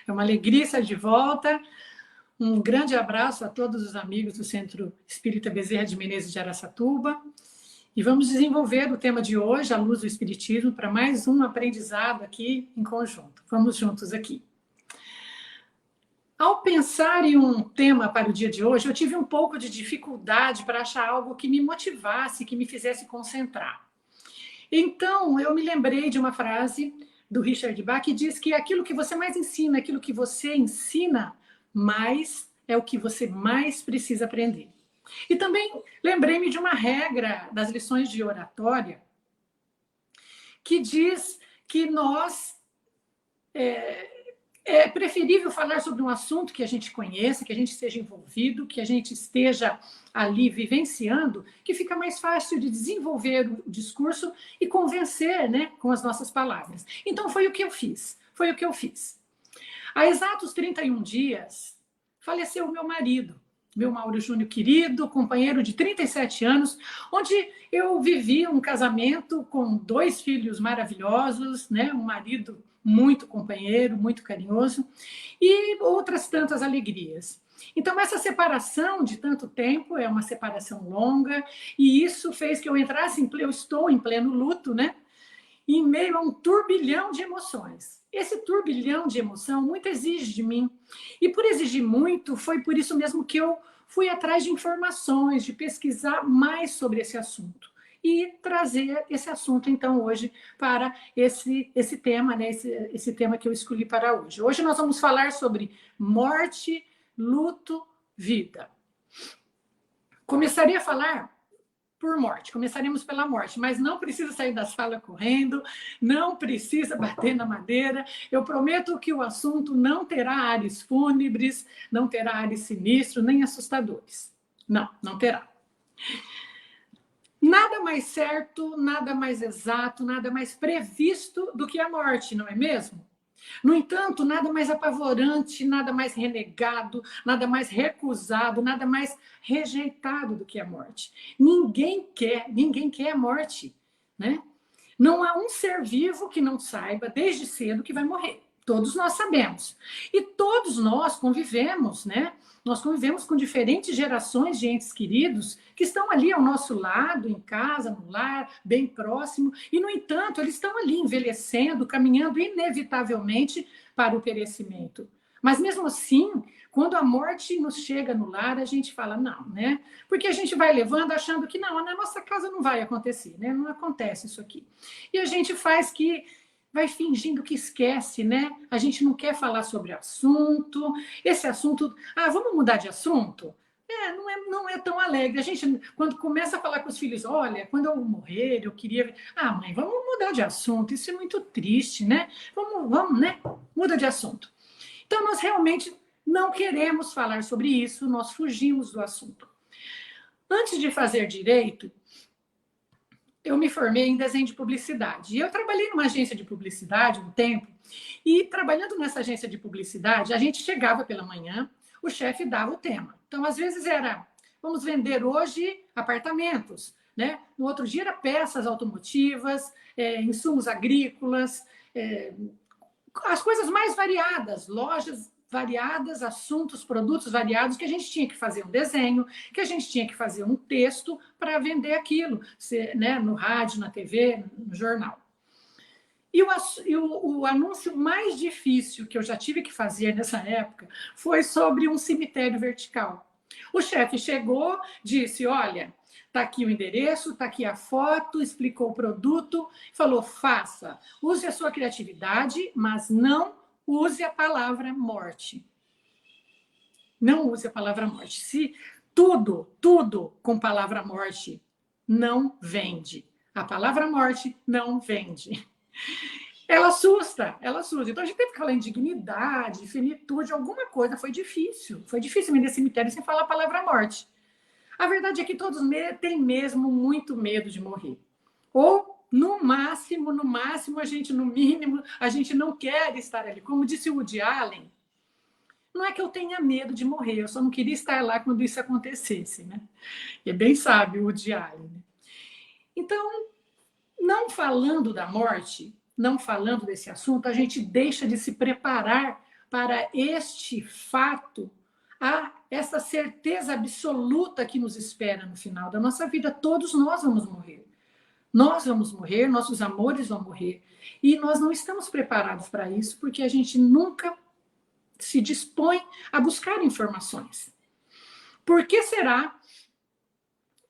É uma alegria estar de volta. Um grande abraço a todos os amigos do Centro Espírita Bezerra de Menezes de Araçatuba. E vamos desenvolver o tema de hoje, a luz do Espiritismo, para mais um aprendizado aqui em conjunto. Vamos juntos aqui. Ao pensar em um tema para o dia de hoje, eu tive um pouco de dificuldade para achar algo que me motivasse, que me fizesse concentrar. Então, eu me lembrei de uma frase do Richard Bach que diz que aquilo que você mais ensina, aquilo que você ensina mais, é o que você mais precisa aprender. E também lembrei-me de uma regra das lições de oratória que diz que é preferível falar sobre um assunto que a gente conheça, que a gente esteja envolvido, que a gente esteja ali vivenciando, que fica mais fácil de desenvolver o discurso e convencer, né, com as nossas palavras. Então foi o que eu fiz, Há exatos 31 dias, faleceu o meu marido, meu Mauro Júnior querido, companheiro de 37 anos, onde eu vivi um casamento com 2 filhos maravilhosos, né, um marido muito companheiro, muito carinhoso, e outras tantas alegrias. Então, essa separação de tanto tempo é uma separação longa, e isso fez que eu entrasse, eu estou em pleno luto, né? Em meio a um turbilhão de emoções. Esse turbilhão de emoção muito exige de mim. E por exigir muito, foi por isso mesmo que eu fui atrás de informações, de pesquisar mais sobre esse assunto. E trazer esse assunto, então, hoje, para esse tema, né? Esse tema que eu escolhi para hoje. Hoje nós vamos falar sobre morte, luto, vida. Começaria a falar por morte, começaremos pela morte, mas não precisa sair da sala correndo, não precisa bater na madeira. Eu prometo que o assunto não terá ares fúnebres, não terá ares sinistros, nem assustadores. Não terá. Nada mais certo, nada mais exato, nada mais previsto do que a morte, não é mesmo? No entanto, nada mais apavorante, nada mais renegado, nada mais recusado, nada mais rejeitado do que a morte. Ninguém quer a morte, né? Não há um ser vivo que não saiba desde cedo que vai morrer. Todos nós sabemos. E todos nós convivemos, né? Nós convivemos com diferentes gerações de entes queridos que estão ali ao nosso lado, em casa, no lar, bem próximo, e, no entanto, eles estão ali envelhecendo, caminhando inevitavelmente para o perecimento. Mas, mesmo assim, quando a morte nos chega no lar, a gente fala, não, né? Porque a gente vai levando achando que não, na nossa casa não vai acontecer, né? Não acontece isso aqui. E a gente faz que vai fingindo que esquece, né? A gente não quer falar sobre assunto. Esse assunto, vamos mudar de assunto? Não é tão alegre. A gente, quando começa a falar com os filhos, olha, quando eu morrer, eu queria... mãe, vamos mudar de assunto. Isso é muito triste, né? Vamos, né? Muda de assunto. Então, nós realmente não queremos falar sobre isso, nós fugimos do assunto. Antes de fazer direito, eu me formei em desenho de publicidade. E eu trabalhei numa agência de publicidade um tempo, e trabalhando nessa agência de publicidade, a gente chegava pela manhã, o chefe dava o tema. Então, às vezes era, vamos vender hoje apartamentos, né? No outro dia era peças automotivas, insumos agrícolas, as coisas mais variadas, lojas variadas, assuntos, produtos variados, que a gente tinha que fazer um desenho, que a gente tinha que fazer um texto para vender aquilo, né, no rádio, na TV, no jornal. E o anúncio mais difícil que eu já tive que fazer nessa época foi sobre um cemitério vertical. O chefe chegou, disse, olha, está aqui o endereço, está aqui a foto, explicou o produto, falou, faça, use a sua criatividade, mas não use a palavra morte. Não use a palavra morte. Se tudo com palavra morte não vende. A palavra morte não vende. Ela assusta. Então a gente teve que falar em dignidade, finitude, alguma coisa. Foi difícil ir nesse cemitério sem falar a palavra morte. A verdade é que todos têm mesmo muito medo de morrer. Ou, no máximo, a gente, no mínimo, a gente não quer estar ali. Como disse o Woody Allen, não é que eu tenha medo de morrer, eu só não queria estar lá quando isso acontecesse, né? E é bem sábio o Woody Allen. Então, não falando da morte, não falando desse assunto, a gente deixa de se preparar para este fato, há essa certeza absoluta que nos espera no final da nossa vida. Todos nós vamos morrer. Nós vamos morrer, nossos amores vão morrer. E nós não estamos preparados para isso, porque a gente nunca se dispõe a buscar informações. Por que será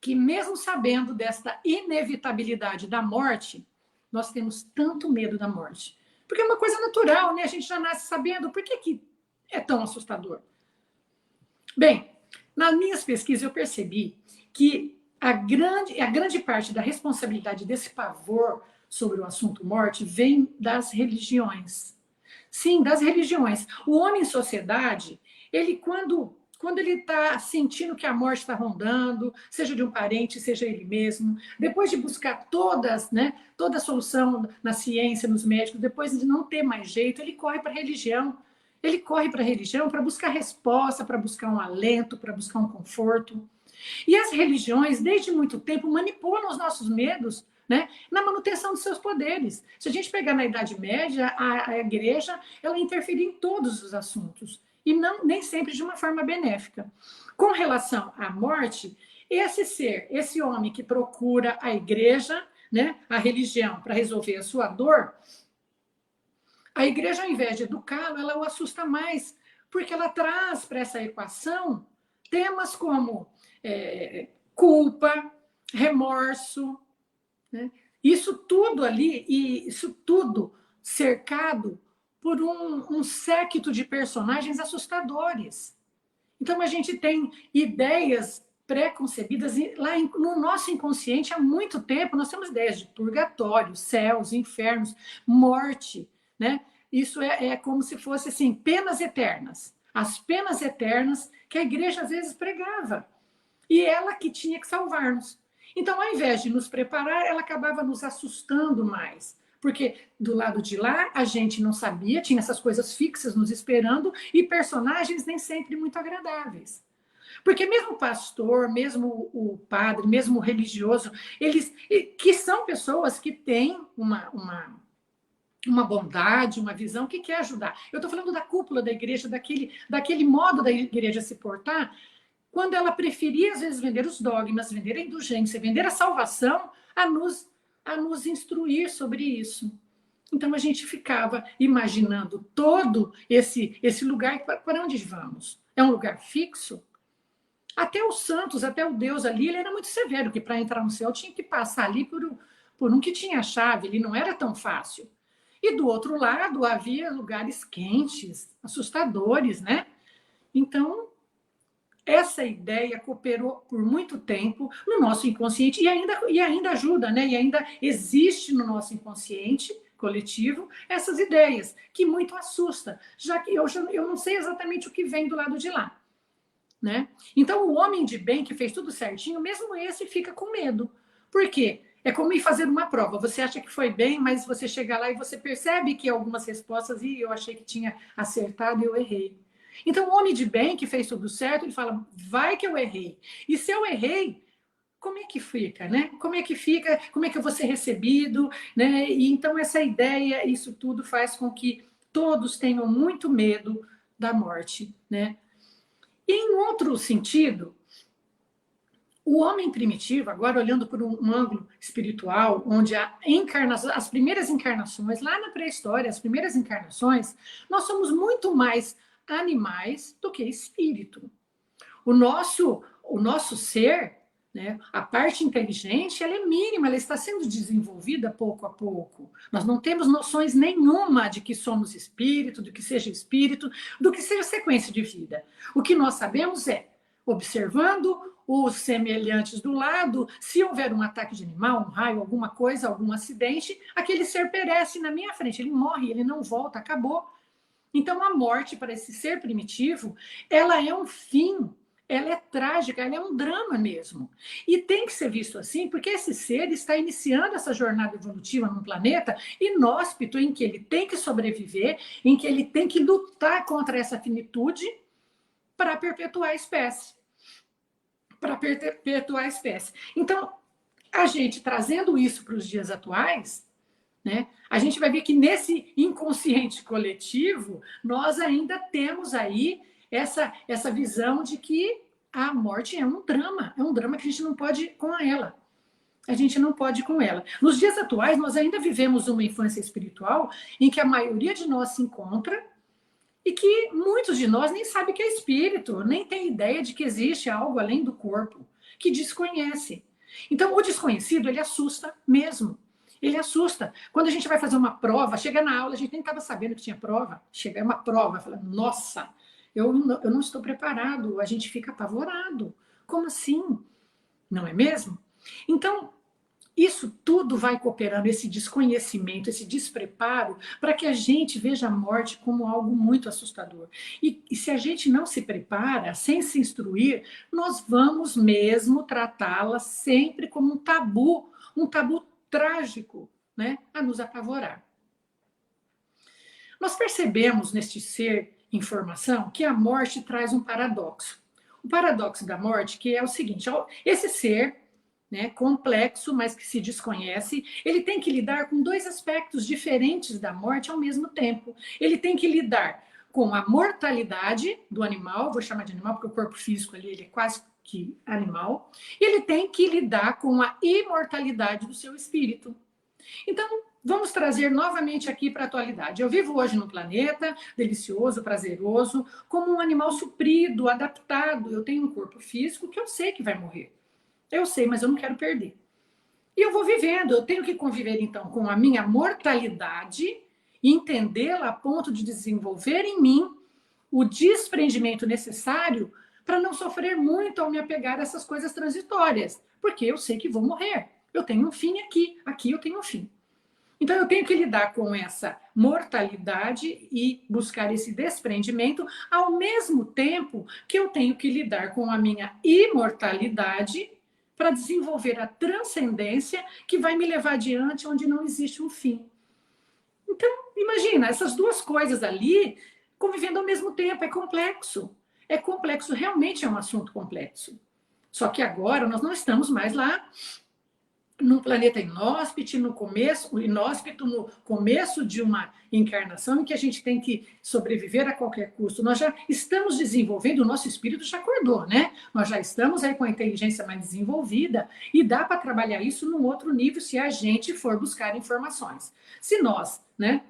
que, mesmo sabendo desta inevitabilidade da morte, nós temos tanto medo da morte? Porque é uma coisa natural, né? A gente já nasce sabendo. Por que é tão assustador? Bem, nas minhas pesquisas eu percebi que a grande parte da responsabilidade desse pavor sobre o assunto morte vem das religiões. Sim, das religiões. O homem em sociedade, ele quando ele está sentindo que a morte está rondando, seja de um parente, seja ele mesmo, depois de buscar toda a solução na ciência, nos médicos, depois de não ter mais jeito, ele corre para a religião. Ele corre para a religião para buscar resposta, para buscar um alento, para buscar um conforto. E as religiões, desde muito tempo, manipulam os nossos medos, né, na manutenção dos seus poderes. Se a gente pegar na Idade Média, a igreja ela interferia em todos os assuntos, e nem sempre de uma forma benéfica. Com relação à morte, esse homem que procura a igreja, né, a religião, para resolver a sua dor, a igreja, ao invés de educá-lo, ela o assusta mais, porque ela traz para essa equação temas como culpa, remorso, né? Isso tudo ali, e isso tudo cercado por um séquito de personagens assustadores. Então, a gente tem ideias pré-concebidas, e lá no nosso inconsciente, há muito tempo, nós temos ideias de purgatório, céus, infernos, morte, né? Isso é como se fosse assim, penas eternas. As penas eternas que a igreja às vezes pregava. E ela que tinha que salvar-nos. Então, ao invés de nos preparar, ela acabava nos assustando mais. Porque do lado de lá, a gente não sabia, tinha essas coisas fixas nos esperando e personagens nem sempre muito agradáveis. Porque mesmo o pastor, mesmo o padre, mesmo o religioso, eles que são pessoas que têm uma bondade, uma visão que quer ajudar. Eu estou falando da cúpula da igreja, daquele modo da igreja se portar, quando ela preferia, às vezes, vender os dogmas, vender a indulgência, vender a salvação, a nos instruir sobre isso. Então, a gente ficava imaginando todo esse lugar, para onde vamos? É um lugar fixo? Até os santos, até o Deus ali, ele era muito severo, que para entrar no céu tinha que passar ali por um que tinha a chave, ele não era tão fácil. E do outro lado, havia lugares quentes, assustadores, né? Então, essa ideia cooperou por muito tempo no nosso inconsciente e ainda ajuda, né? E ainda existe no nosso inconsciente coletivo essas ideias, que muito assusta, já que eu não sei exatamente o que vem do lado de lá, né? Então, o homem de bem que fez tudo certinho, mesmo esse fica com medo. Por quê? É como ir fazer uma prova. Você acha que foi bem, mas você chega lá e você percebe que algumas respostas, e eu achei que tinha acertado e eu errei. Então, o homem de bem que fez tudo certo, ele fala, vai que eu errei. E se eu errei, como é que fica, né? Como é que fica? Como é que eu vou ser recebido, né? E então, essa ideia, isso tudo faz com que todos tenham muito medo da morte, né? E em outro sentido, o homem primitivo, agora olhando por um ângulo espiritual, onde as primeiras encarnações, lá na pré-história, as primeiras encarnações, nós somos muito mais animais do que espírito. O nosso ser, né, a parte inteligente, ela é mínima, ela está sendo desenvolvida pouco a pouco. Nós não temos noções nenhuma de que somos espírito, do que seja sequência de vida. O que nós sabemos é, observando os semelhantes do lado, se houver um ataque de animal, um raio, alguma coisa, algum acidente, aquele ser perece na minha frente, ele morre, ele não volta, acabou. Então, a morte para esse ser primitivo, ela é um fim, ela é trágica, ela é um drama mesmo. E tem que ser visto assim, porque esse ser está iniciando essa jornada evolutiva num planeta inóspito, em que ele tem que sobreviver, em que ele tem que lutar contra essa finitude para perpetuar a espécie. Para perpetuar a espécie. Então, a gente trazendo isso para os dias atuais, né? A gente vai ver que nesse inconsciente coletivo, nós ainda temos aí essa visão de que a morte é um drama que a gente não pode ir com ela. A gente não pode ir com ela. Nos dias atuais, nós ainda vivemos uma infância espiritual em que a maioria de nós se encontra e que muitos de nós nem sabem que é espírito, nem tem ideia de que existe algo além do corpo, que desconhece. Então, o desconhecido, ele assusta mesmo. Ele assusta. Quando a gente vai fazer uma prova, chega na aula, a gente nem estava sabendo que tinha prova. Chega uma prova, fala, nossa, eu não estou preparado. A gente fica apavorado. Como assim? Não é mesmo? Então, isso tudo vai cooperando, esse desconhecimento, esse despreparo, para que a gente veja a morte como algo muito assustador. E se a gente não se prepara, sem se instruir, nós vamos mesmo tratá-la sempre como um tabu trágico, né, a nos apavorar. Nós percebemos neste ser informação que a morte traz um paradoxo. O paradoxo da morte que é o seguinte, esse ser, né, complexo, mas que se desconhece, ele tem que lidar com dois aspectos diferentes da morte ao mesmo tempo. Ele tem que lidar com a mortalidade do animal, vou chamar de animal porque o corpo físico ali ele é quase que animal, e ele tem que lidar com a imortalidade do seu espírito. Então, vamos trazer novamente aqui para a atualidade. Eu vivo hoje no planeta, delicioso, prazeroso, como um animal suprido, adaptado. Eu tenho um corpo físico que eu sei que vai morrer. Eu sei, mas eu não quero perder. E eu vou vivendo, eu tenho que conviver, então, com a minha mortalidade e entendê-la a ponto de desenvolver em mim o desprendimento necessário para não sofrer muito ao me apegar a essas coisas transitórias, porque eu sei que vou morrer. Eu tenho um fim aqui eu tenho um fim. Então, eu tenho que lidar com essa mortalidade e buscar esse desprendimento, ao mesmo tempo que eu tenho que lidar com a minha imortalidade para desenvolver a transcendência que vai me levar adiante onde não existe um fim. Então, imagina, essas duas coisas ali convivendo ao mesmo tempo, é complexo. É complexo, realmente é um assunto complexo. Só que agora nós não estamos mais lá num planeta inóspito, no começo de uma encarnação em que a gente tem que sobreviver a qualquer custo. Nós já estamos desenvolvendo, o nosso espírito já acordou, né? Nós já estamos aí com a inteligência mais desenvolvida e dá para trabalhar isso num outro nível se a gente for buscar informações. Se nós, né,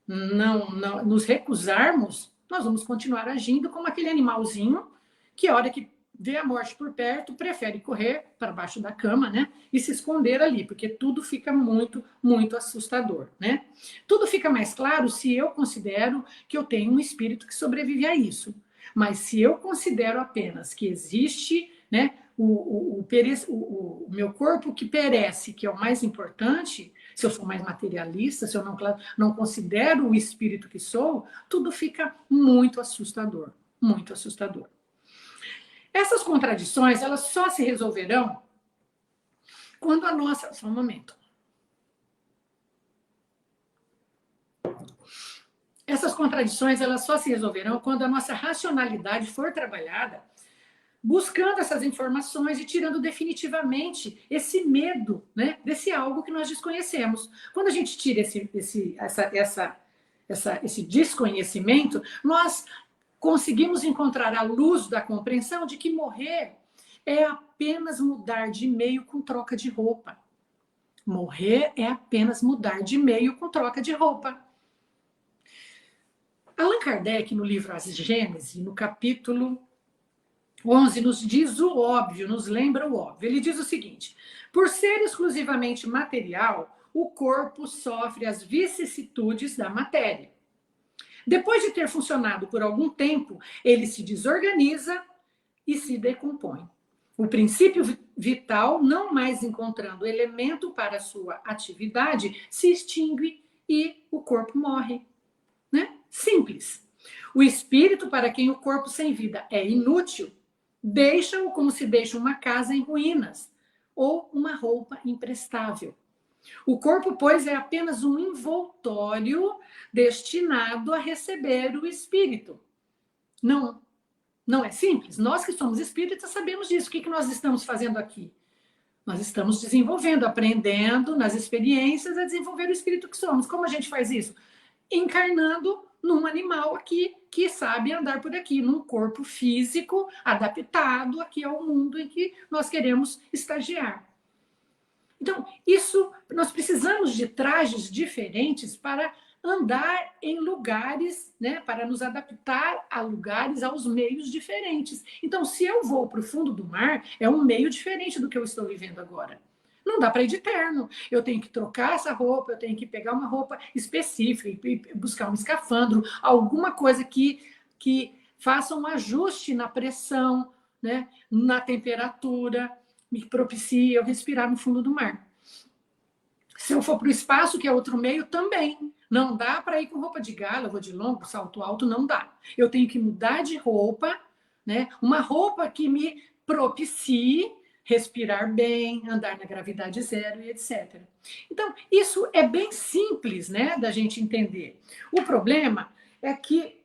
não nos recusarmos, nós vamos continuar agindo como aquele animalzinho que a hora que vê a morte por perto, prefere correr para baixo da cama, né? E se esconder ali, porque tudo fica muito, muito assustador, né? Tudo fica mais claro se eu considero que eu tenho um espírito que sobrevive a isso. Mas se eu considero apenas que existe, né, o meu corpo que perece, que é o mais importante, se eu sou mais materialista, se eu não considero o espírito que sou, tudo fica muito assustador, muito assustador. Essas contradições, elas só se resolverão quando a nossa... Só um momento. Essas contradições, elas só se resolverão quando a nossa racionalidade for trabalhada, buscando essas informações e tirando definitivamente esse medo, né, desse algo que nós desconhecemos. Quando a gente tira esse desconhecimento, nós conseguimos encontrar a luz da compreensão de que morrer é apenas mudar de meio com troca de roupa. Morrer é apenas mudar de meio com troca de roupa. Allan Kardec, no livro As Gênese, no capítulo 11, nos diz o óbvio, nos lembra o óbvio. Ele diz o seguinte: por ser exclusivamente material, o corpo sofre as vicissitudes da matéria. Depois de ter funcionado por algum tempo, ele se desorganiza e se decompõe. O princípio vital, não mais encontrando elemento para sua atividade, se extingue e o corpo morre. Né? Simples. O espírito, para quem o corpo sem vida é inútil, deixa-o como se deixa uma casa em ruínas ou uma roupa imprestável. O corpo, pois, é apenas um envoltório destinado a receber o espírito. Não é simples? Nós que somos espíritas sabemos disso. O que nós estamos fazendo aqui? Nós estamos desenvolvendo, aprendendo nas experiências a desenvolver o espírito que somos. Como a gente faz isso? Encarnando num animal aqui que sabe andar por aqui, num corpo físico adaptado aqui ao mundo em que nós queremos estagiar. Então, isso, nós precisamos de trajes diferentes para andar em lugares, né, para nos adaptar a lugares, aos meios diferentes. Então, se eu vou para o fundo do mar, é um meio diferente do que eu estou vivendo agora. Não dá para ir de terno. Eu tenho que trocar essa roupa, eu tenho que pegar uma roupa específica e buscar um escafandro, alguma coisa que faça um ajuste na pressão, né, na temperatura, me propicie eu respirar no fundo do mar. Se eu for para o espaço, que é outro meio, também. Não dá para ir com roupa de gala, eu vou de longo, salto alto, não dá. Eu tenho que mudar de roupa, né? Uma roupa que me propicie respirar bem, andar na gravidade zero e etc. Então, isso é bem simples, né, da gente entender. O problema é que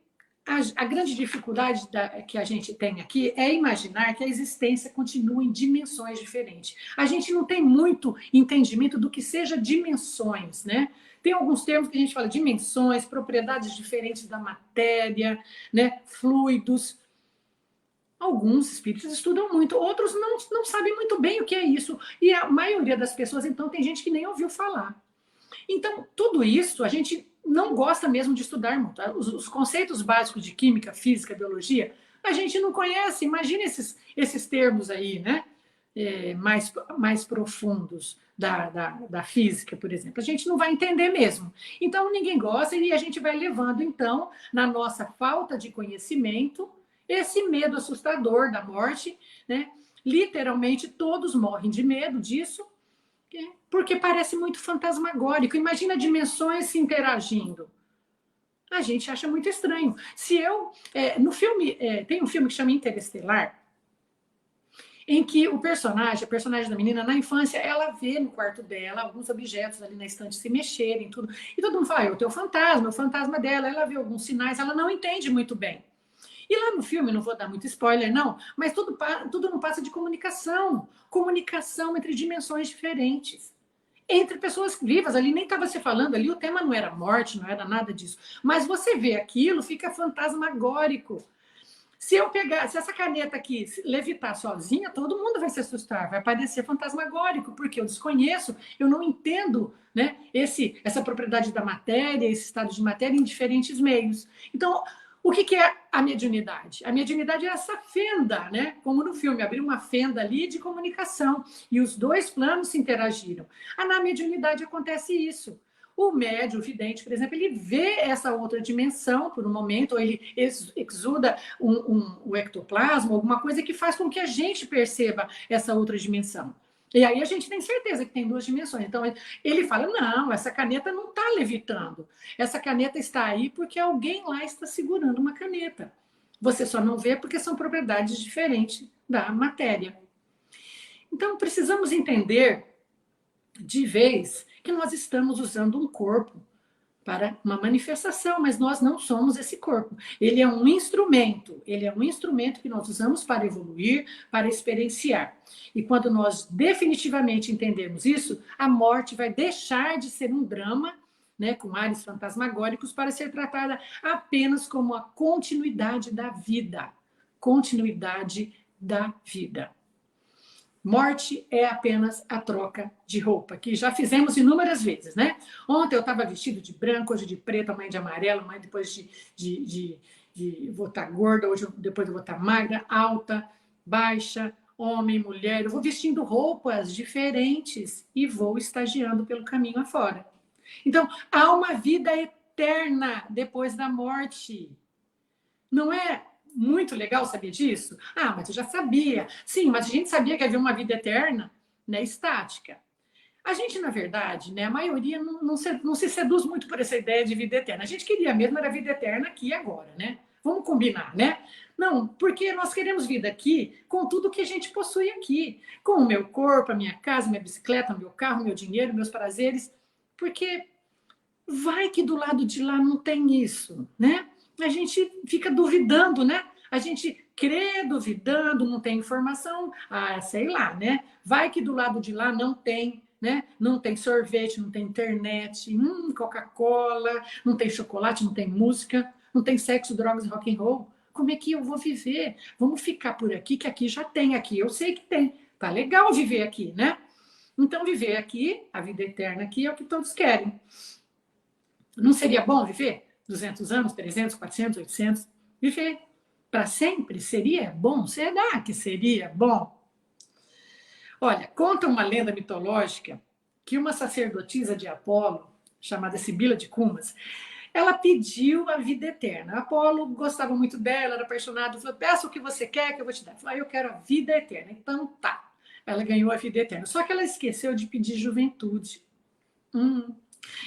a grande dificuldade que a gente tem aqui é imaginar que a existência continua em dimensões diferentes. A gente não tem muito entendimento do que seja dimensões, né? Tem alguns termos que a gente fala dimensões, propriedades diferentes da matéria, né? Fluidos. Alguns espíritos estudam muito, outros não sabem muito bem o que é isso. E a maioria das pessoas, então, tem gente que nem ouviu falar. Então, tudo isso a gente não gosta mesmo de estudar muito. Os conceitos básicos de química, física, biologia, a gente não conhece. Imagina esses termos aí, né? Mais profundos da física, por exemplo. A gente não vai entender mesmo. Então, ninguém gosta e a gente vai levando, então, na nossa falta de conhecimento, esse medo assustador da morte, né? Literalmente, todos morrem de medo disso, porque parece muito fantasmagórico. Imagina dimensões se interagindo. A gente acha muito estranho. Se eu. No filme, tem um filme que chama Interestelar, em que a personagem da menina, na infância, ela vê no quarto dela alguns objetos ali na estante se mexerem, tudo. E todo mundo fala, é o fantasma dela. Ela vê alguns sinais, ela não entende muito bem. E lá no filme, não vou dar muito spoiler, não, mas tudo não passa de comunicação. Comunicação entre dimensões diferentes. Entre pessoas vivas, ali nem estava se falando, ali o tema não era morte, não era nada disso. Mas você vê aquilo, fica fantasmagórico. Se essa caneta aqui levitar sozinha, todo mundo vai se assustar, vai parecer fantasmagórico, porque eu desconheço, eu não entendo, né, essa propriedade da matéria, esse estado de matéria em diferentes meios. Então, o que é a mediunidade? A mediunidade é essa fenda, né? Como no filme, abriu uma fenda ali de comunicação e os dois planos se interagiram. Na mediunidade acontece isso. O médium, o vidente, por exemplo, ele vê essa outra dimensão por um momento, ou ele exuda o ectoplasma, alguma coisa que faz com que a gente perceba essa outra dimensão. E aí a gente tem certeza que tem duas dimensões. Então, ele fala, não, essa caneta não está levitando. Essa caneta está aí porque alguém lá está segurando uma caneta. Você só não vê porque são propriedades diferentes da matéria. Então, precisamos entender de vez que nós estamos usando um corpo para uma manifestação, mas nós não somos esse corpo. Ele é um instrumento que nós usamos para evoluir, para experienciar. E quando nós definitivamente entendemos isso, a morte vai deixar de ser um drama, né, com ares fantasmagóricos, para ser tratada apenas como a continuidade da vida. Continuidade da vida. Morte é apenas a troca de roupa, que já fizemos inúmeras vezes, né? Ontem eu estava vestido de branco, hoje de preto, amanhã de amarelo, amanhã depois de vou estar gorda, hoje depois eu vou estar magra, alta, baixa, homem, mulher. Eu vou vestindo roupas diferentes e vou estagiando pelo caminho afora. Então, há uma vida eterna depois da morte. Não é muito legal saber disso? Mas eu já sabia. Sim, mas a gente sabia que havia uma vida eterna, né, estática. A gente, na verdade, né, a maioria não se seduz muito por essa ideia de vida eterna. A gente queria mesmo era vida eterna aqui e agora, né? Vamos combinar, né? Não, porque nós queremos vida aqui com tudo que a gente possui aqui. Com o meu corpo, a minha casa, minha bicicleta, meu carro, meu dinheiro, meus prazeres. Porque vai que do lado de lá não tem isso, né? A gente fica duvidando, né? A gente crê duvidando, não tem informação, sei lá, né? Vai que do lado de lá não tem, né? Não tem sorvete, não tem internet, Coca-Cola, não tem chocolate, não tem música, não tem sexo, drogas e rock and roll. Como é que eu vou viver? Vamos ficar por aqui, que aqui já tem, aqui eu sei que tem. Tá legal viver aqui, né? Então, viver aqui, a vida eterna aqui, é o que todos querem. Não seria bom viver 200 anos, 300, 400, 800? Viver para sempre seria bom? Será que seria bom? Olha, conta uma lenda mitológica que uma sacerdotisa de Apolo, chamada Sibila de Cumas, ela pediu a vida eterna. Apolo gostava muito dela, era apaixonado, falou: peça o que você quer que eu vou te dar. Falou: eu quero a vida eterna. Então tá. Ela ganhou a vida eterna. Só que ela esqueceu de pedir juventude.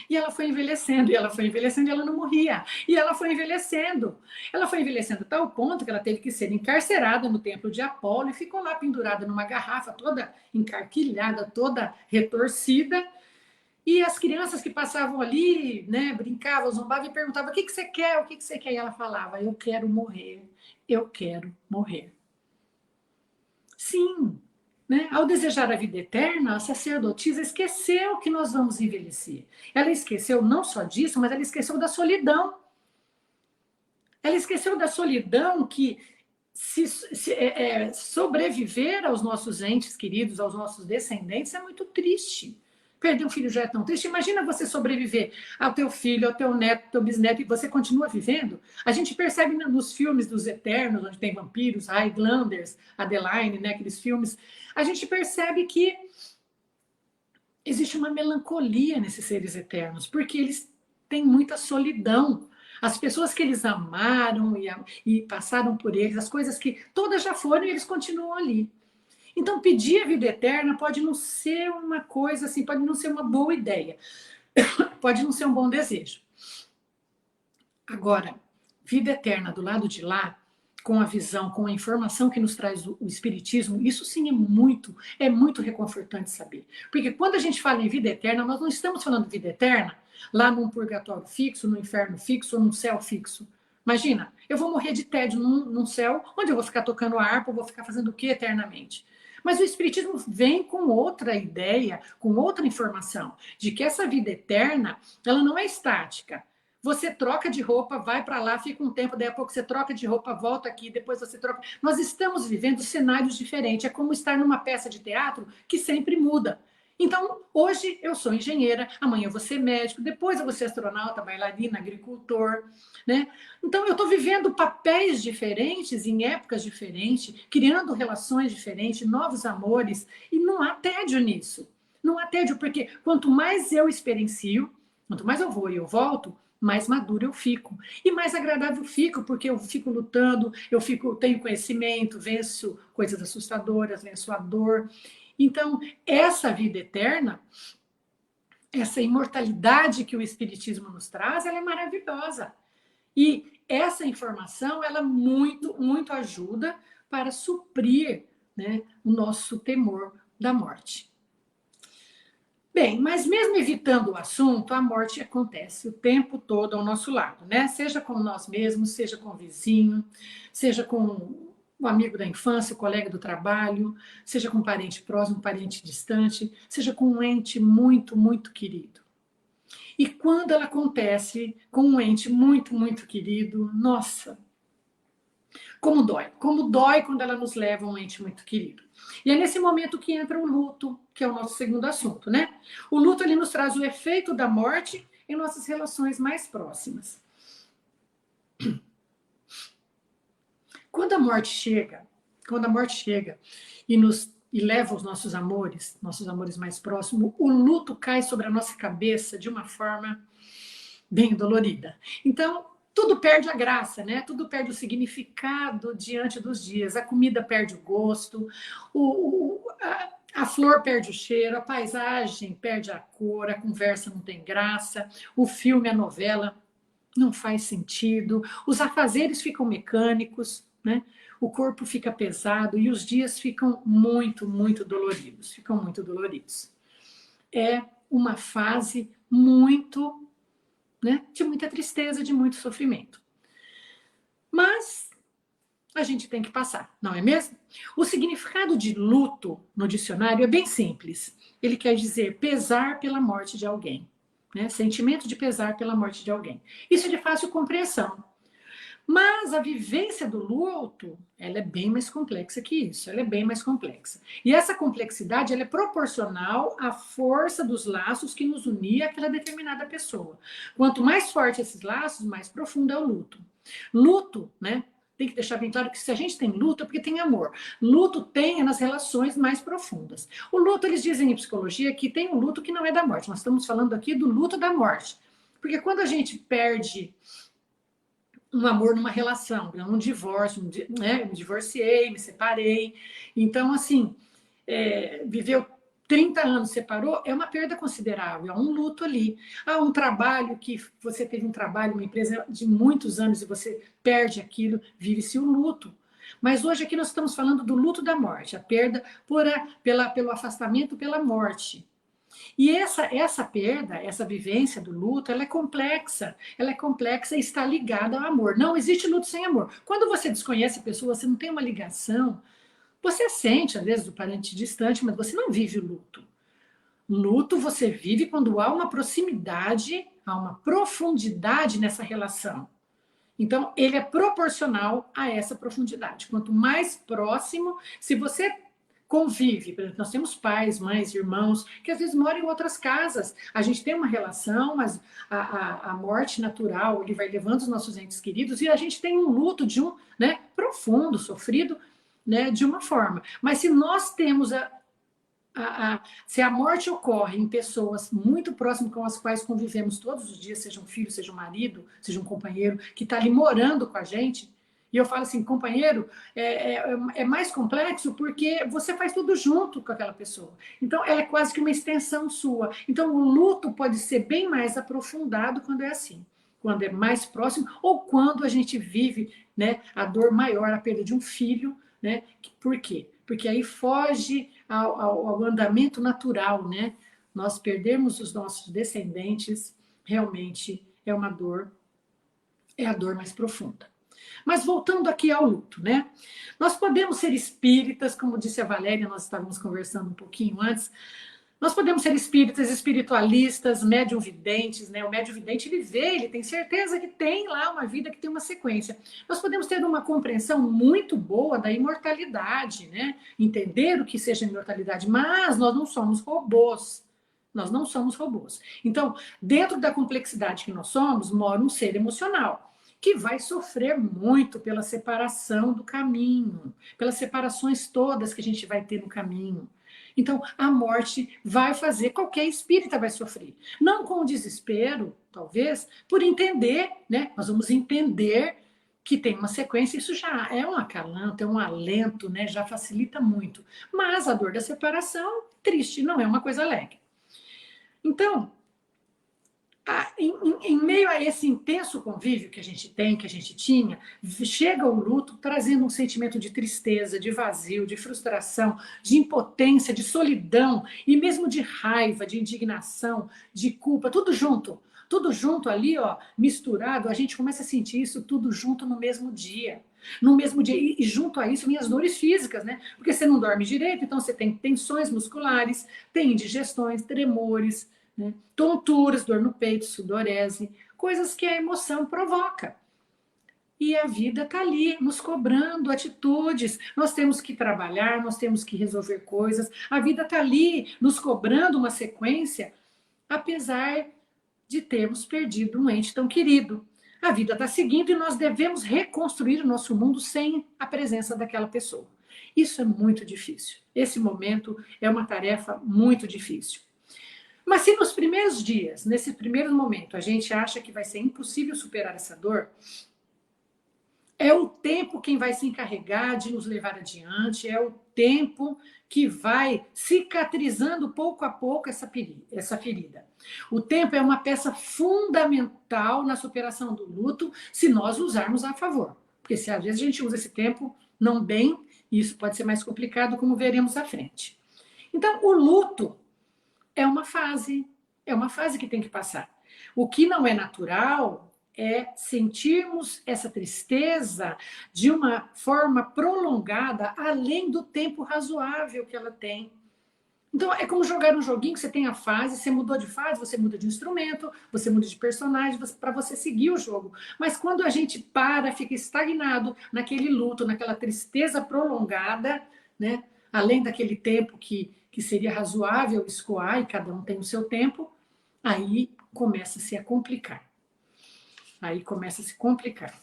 E ela foi envelhecendo, e ela foi envelhecendo, e ela não morria. E ela foi envelhecendo. Ela foi envelhecendo a tal ponto que ela teve que ser encarcerada no templo de Apolo e ficou lá pendurada numa garrafa, toda encarquilhada, toda retorcida. E as crianças que passavam ali, né, brincavam, zombavam e perguntavam: o que você quer? O que você quer? E ela falava: eu quero morrer, eu quero morrer. Sim, né? Ao desejar a vida eterna, a sacerdotisa esqueceu que nós vamos envelhecer. Ela esqueceu não só disso, mas ela esqueceu da solidão. Ela esqueceu da solidão que sobreviver aos nossos entes queridos, aos nossos descendentes, é muito triste. Perder um filho já é tão triste. Imagina você sobreviver ao teu filho, ao teu neto, ao teu bisneto, e você continua vivendo. A gente percebe nos filmes dos Eternos, onde tem vampiros, Highlanders, Adeline, né, aqueles filmes, a gente percebe que existe uma melancolia nesses seres eternos, porque eles têm muita solidão. As pessoas que eles amaram e passaram por eles, as coisas que todas já foram e eles continuam ali. Então, pedir a vida eterna pode não ser uma coisa assim, pode não ser uma boa ideia, pode não ser um bom desejo. Agora, vida eterna do lado de lá, com a visão, com a informação que nos traz o Espiritismo, isso sim é muito reconfortante saber. Porque quando a gente fala em vida eterna, nós não estamos falando de vida eterna lá num purgatório fixo, no inferno fixo ou num céu fixo. Imagina, eu vou morrer de tédio num céu onde eu vou ficar tocando harpa, eu vou ficar fazendo o que eternamente? Mas o Espiritismo vem com outra ideia, com outra informação, de que essa vida eterna, ela não é estática. Você troca de roupa, vai para lá, fica um tempo, daí a pouco você troca de roupa, volta aqui, depois você troca. Nós estamos vivendo cenários diferentes. É como estar numa peça de teatro que sempre muda. Então, hoje eu sou engenheira, amanhã eu vou ser médico, depois eu vou ser astronauta, bailarina, agricultor, né? Então, eu estou vivendo papéis diferentes em épocas diferentes, criando relações diferentes, novos amores, e não há tédio nisso. Não há tédio, porque quanto mais eu experiencio, quanto mais eu vou e eu volto, mais maduro eu fico. E mais agradável eu fico, porque eu fico lutando, tenho conhecimento, venço coisas assustadoras, venço a dor. Então, essa vida eterna, essa imortalidade que o Espiritismo nos traz, ela é maravilhosa. E essa informação, ela muito ajuda para suprir, né, o nosso temor da morte. Bem, mas mesmo evitando o assunto, a morte acontece o tempo todo ao nosso lado, né? Seja com nós mesmos, seja com o vizinho, seja com o amigo da infância, o colega do trabalho, seja com um parente próximo, um parente distante, seja com um ente muito querido. E quando ela acontece com um ente muito querido, nossa, como dói quando ela nos leva a um ente muito querido. E é nesse momento que entra o luto, que é o nosso segundo assunto, né? O luto, ele nos traz o efeito da morte em nossas relações mais próximas. Quando a morte chega e leva os nossos amores mais próximos, o luto cai sobre a nossa cabeça de uma forma bem dolorida. Então, tudo perde a graça, né? Tudo perde o significado diante dos dias. A comida perde o gosto, a flor perde o cheiro, a paisagem perde a cor, a conversa não tem graça, o filme, a novela não faz sentido, os afazeres ficam mecânicos, né? O corpo fica pesado e os dias ficam muito doloridos. É uma fase muito, né, de muita tristeza, de muito sofrimento. Mas a gente tem que passar, não é mesmo? O significado de luto no dicionário é bem simples. Ele quer dizer pesar pela morte de alguém, né? Sentimento de pesar pela morte de alguém. Isso é de fácil compreensão. Mas a vivência do luto, ela é bem mais complexa que isso, ela é bem mais complexa. E essa complexidade, ela é proporcional à força dos laços que nos unia àquela determinada pessoa. Quanto mais forte esses laços, mais profundo é o luto. Luto, né? Tem que deixar bem claro que se a gente tem luto é porque tem amor. Luto tem nas relações mais profundas. O luto, eles dizem em psicologia que tem um luto que não é da morte. Nós estamos falando aqui do luto da morte. Porque quando a gente perde um amor numa relação, um divórcio, né? Me divorciei, me separei. Então, assim, viveu 30 anos, separou, é uma perda considerável, é um luto ali. Um trabalho que você teve um trabalho, uma empresa de muitos anos e você perde aquilo, vive-se o luto. Mas hoje aqui nós estamos falando do luto da morte, a perda pelo afastamento, pela morte. E essa perda, essa vivência do luto, ela é complexa e está ligada ao amor. Não existe luto sem amor. Quando você desconhece a pessoa, você não tem uma ligação, você sente, às vezes, o parente distante, mas você não vive o luto. Luto você vive quando há uma proximidade, há uma profundidade nessa relação. Então, ele é proporcional a essa profundidade. Quanto mais próximo, se você convive, por exemplo, nós temos pais, mães, irmãos, que às vezes moram em outras casas. A gente tem uma relação, mas a morte natural, ele vai levando os nossos entes queridos e a gente tem um luto de né, profundo, sofrido, né, de uma forma. Mas se nós temos se a morte ocorre em pessoas muito próximas com as quais convivemos todos os dias, seja um filho, seja um marido, seja um companheiro, que está ali morando com a gente, e eu falo assim, companheiro, é mais complexo porque você faz tudo junto com aquela pessoa. Então, ela é quase que uma extensão sua. Então, o luto pode ser bem mais aprofundado quando é assim, quando é mais próximo, ou quando a gente vive, né, a dor maior, a perda de um filho, né? Por quê? Porque aí foge ao andamento natural, né? Nós perdemos os nossos descendentes, realmente é uma dor, é a dor mais profunda. Mas voltando aqui ao luto, né? Nós podemos ser espíritas, como disse a Valéria, nós estávamos conversando um pouquinho antes, nós podemos ser espíritas, espiritualistas, médium-videntes, né? O médium-vidente, ele vê, ele tem certeza que tem lá uma vida que tem uma sequência. Nós podemos ter uma compreensão muito boa da imortalidade, né? Entender o que seja imortalidade, mas nós não somos robôs. Nós não somos robôs. Então, dentro da complexidade que nós somos, mora um ser emocional, que vai sofrer muito pela separação do caminho, pelas separações todas que a gente vai ter no caminho. Então, a morte vai fazer, qualquer espírita vai sofrer. Não com o desespero, talvez, por entender, né? Nós vamos entender que tem uma sequência, isso já é um acalanto, é um alento, né? Já facilita muito. Mas a dor da separação, triste, não é uma coisa alegre. Então, em meio a esse intenso convívio que a gente tem, que a gente tinha, chega o luto trazendo um sentimento de tristeza, de vazio, de frustração, de impotência, de solidão e mesmo de raiva, de indignação, de culpa, tudo junto ali, ó, misturado, a gente começa a sentir isso tudo junto no mesmo dia. No mesmo dia, e junto a isso, minhas dores físicas, né? Porque você não dorme direito, então você tem tensões musculares, tem indigestões, tremores, né? Tonturas, dor no peito, sudorese, coisas que a emoção provoca. E a vida está ali, nos cobrando atitudes. Nós temos que trabalhar, nós temos que resolver coisas. A vida está ali, nos cobrando uma sequência, apesar de termos perdido um ente tão querido. A vida está seguindo e nós devemos reconstruir o nosso mundo sem a presença daquela pessoa. Isso é muito difícil. Esse momento é uma tarefa muito difícil. Mas se nos primeiros dias, nesse primeiro momento, a gente acha que vai ser impossível superar essa dor, é o tempo quem vai se encarregar de nos levar adiante, é o tempo que vai cicatrizando pouco a pouco essa ferida. O tempo é uma peça fundamental na superação do luto, se nós usarmos a favor. Porque se às vezes a gente usa esse tempo não bem, isso pode ser mais complicado, como veremos à frente. Então, o luto é uma fase que tem que passar. O que não é natural é sentirmos essa tristeza de uma forma prolongada, além do tempo razoável que ela tem. Então, é como jogar um joguinho que você tem a fase, você mudou de fase, você muda de instrumento, você muda de personagem para você seguir o jogo. Mas quando a gente para, fica estagnado naquele luto, naquela tristeza prolongada, né? Além daquele tempo que seria razoável escoar, e cada um tem o seu tempo, aí começa-se a complicar. Aí começa a se complicar.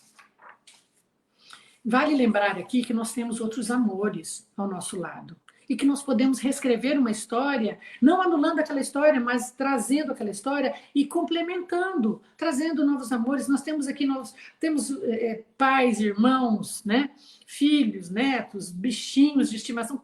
Vale lembrar aqui que nós temos outros amores ao nosso lado. E que nós podemos reescrever uma história, não anulando aquela história, mas trazendo aquela história e complementando, trazendo novos amores. Nós temos aqui, nós temos pais, irmãos, né? Filhos, netos, bichinhos de estimação,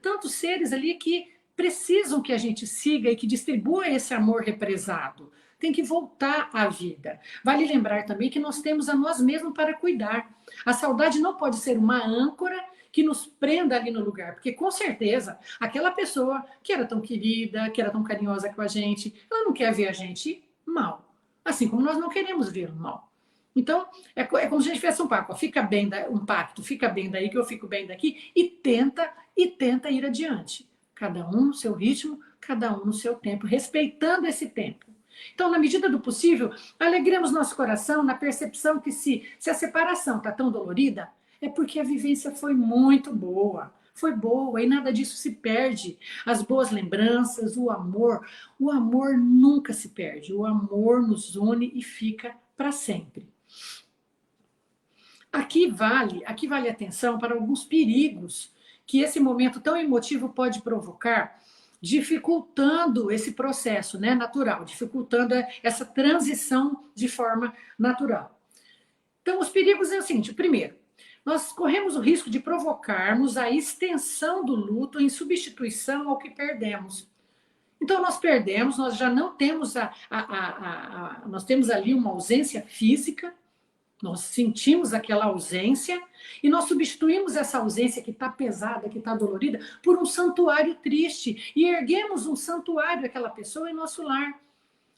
tantos seres ali que precisam que a gente siga e que distribua esse amor represado. Tem que voltar à vida. Vale lembrar também que nós temos a nós mesmos para cuidar. A saudade não pode ser uma âncora que nos prenda ali no lugar, porque com certeza aquela pessoa que era tão querida, que era tão carinhosa com a gente, ela não quer ver a gente mal, assim como nós não queremos ver mal. Então, é como se a gente fizesse um pacto, fica bem daí que eu fico bem daqui, e tenta ir adiante. Cada um no seu ritmo, cada um no seu tempo, respeitando esse tempo. Então, na medida do possível, alegremos nosso coração na percepção que se a separação está tão dolorida, é porque a vivência foi muito boa. Foi boa e nada disso se perde. As boas lembranças, o amor nunca se perde. O amor nos une e fica para sempre. Aqui vale atenção para alguns perigos que esse momento tão emotivo pode provocar, dificultando esse processo, né, natural, dificultando essa transição de forma natural. Então, os perigos é o seguinte: primeiro, nós corremos o risco de provocarmos a extensão do luto em substituição ao que perdemos. Então, nós perdemos, nós já não temos nós temos ali uma ausência física, nós sentimos aquela ausência e nós substituímos essa ausência que está pesada, que está dolorida, por um santuário triste e erguemos um santuário àquela pessoa em nosso lar.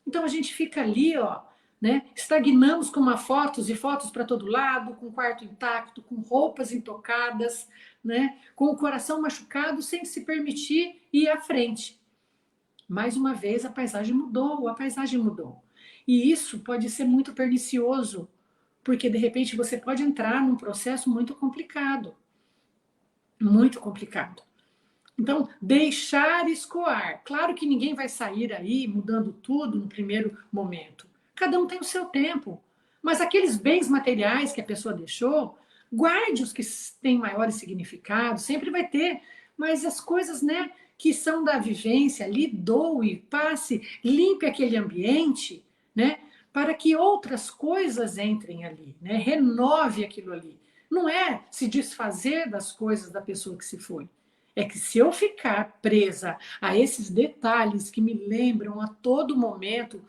Então, a gente fica ali, ó, né? Estagnamos com fotos e fotos para todo lado, com o quarto intacto, com roupas intocadas, né? Com o coração machucado, sem se permitir ir à frente. Mais uma vez, a paisagem mudou. E isso pode ser muito pernicioso, porque de repente você pode entrar num processo muito complicado. Muito complicado. Então, deixar escoar. Claro que ninguém vai sair aí mudando tudo no primeiro momento. Cada um tem o seu tempo. Mas aqueles bens materiais que a pessoa deixou, guarde os que têm maiores significados, sempre vai ter. Mas as coisas, né, que são da vivência, lhe doe, passe, limpe aquele ambiente, né, para que outras coisas entrem ali, né, renove aquilo ali. Não é se desfazer das coisas da pessoa que se foi. É que se eu ficar presa a esses detalhes que me lembram a todo momento,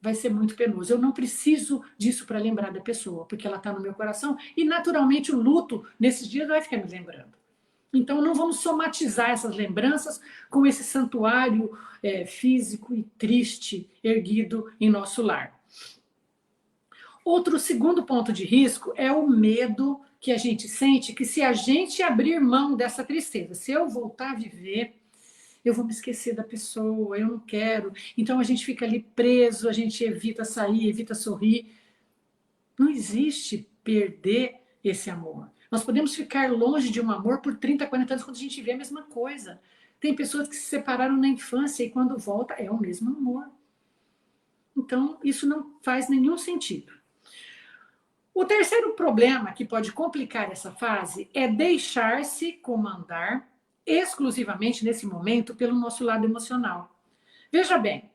vai ser muito penoso. Eu não preciso disso para lembrar da pessoa, porque ela está no meu coração e, naturalmente, o luto, nesses dias, vai ficar me lembrando. Então, não vamos somatizar essas lembranças com esse santuário físico e triste erguido em nosso lar. Outro segundo ponto de risco é o medo que a gente sente, que se a gente abrir mão dessa tristeza, se eu voltar a viver, eu vou me esquecer da pessoa, eu não quero. Então a gente fica ali preso, a gente evita sair, evita sorrir. Não existe perder esse amor. Nós podemos ficar longe de um amor por 30, 40 anos quando a gente vê a mesma coisa. Tem pessoas que se separaram na infância e quando volta é o mesmo amor. Então isso não faz nenhum sentido. O terceiro problema que pode complicar essa fase é deixar-se comandar exclusivamente nesse momento pelo nosso lado emocional. Veja bem,